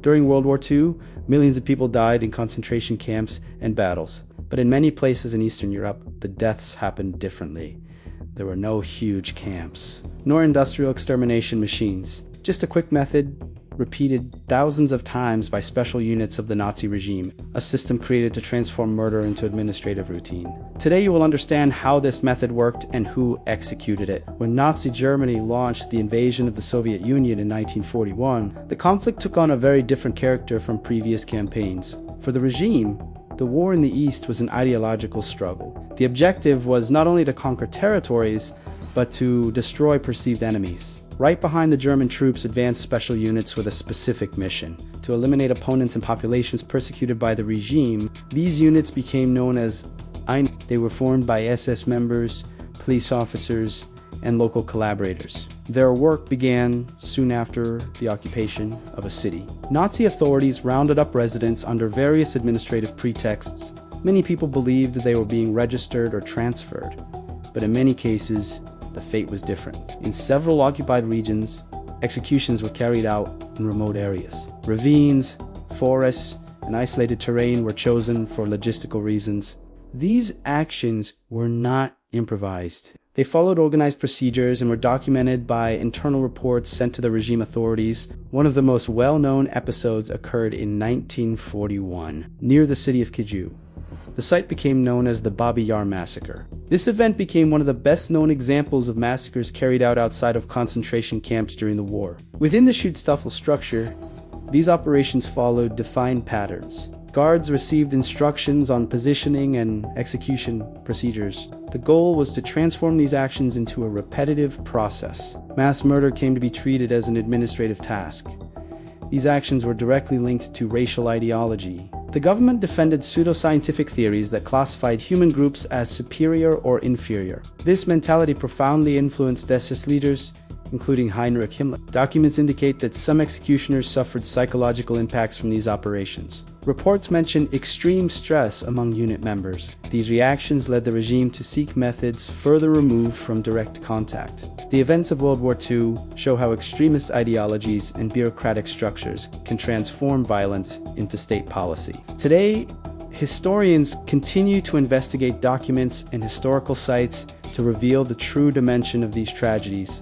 During World War II, millions of people died in concentration camps and battles. But in many places in Eastern Europe, the deaths happened differently. There were no huge camps, nor industrial extermination machines. Just a quick method repeated thousands of times by special units of the Nazi regime, a system created to transform murder into administrative routine. Today you will understand how this method worked and who executed it. When Nazi Germany launched the invasion of the Soviet Union in 1941, the conflict took on a very different character from previous campaigns. For the regime, the war in the East was an ideological struggle. The objective was not only to conquer territories, but to destroy perceived enemies. Right behind the German troops advanced special units with a specific mission: to eliminate opponents and populations persecuted by the regime. These units became known as Einsatzgruppen. They were formed by SS members, police officers, and local collaborators. Their work began soon after the occupation of a city. Nazi authorities rounded up residents under various administrative pretexts. Many people believed that they were being registered or transferred, but in many cases, the fate was different. In several occupied regions, executions were carried out in remote areas. Ravines, forests, and isolated terrain were chosen for logistical reasons. These actions were not improvised. They followed organized procedures and were documented by internal reports sent to the regime authorities. One of the most well-known episodes occurred in 1941, near the city of Kiju. The site became known as the Babi Yar massacre. This event became one of the best-known examples of massacres carried out outside of concentration camps during the war. Within the Schutzstaffel structure, these operations followed defined patterns. Guards received instructions on positioning and execution procedures. The goal was to transform these actions into a repetitive process. Mass murder came to be treated as an administrative task. These actions were directly linked to racial ideology. The government defended pseudoscientific theories that classified human groups as superior or inferior. This mentality profoundly influenced SS leaders, including Heinrich Himmler. Documents indicate that some executioners suffered psychological impacts from these operations. Reports mention extreme stress among unit members. These reactions led the regime to seek methods further removed from direct contact. The events of World War II show how extremist ideologies and bureaucratic structures can transform violence into state policy. Today, historians continue to investigate documents and historical sites to reveal the true dimension of these tragedies.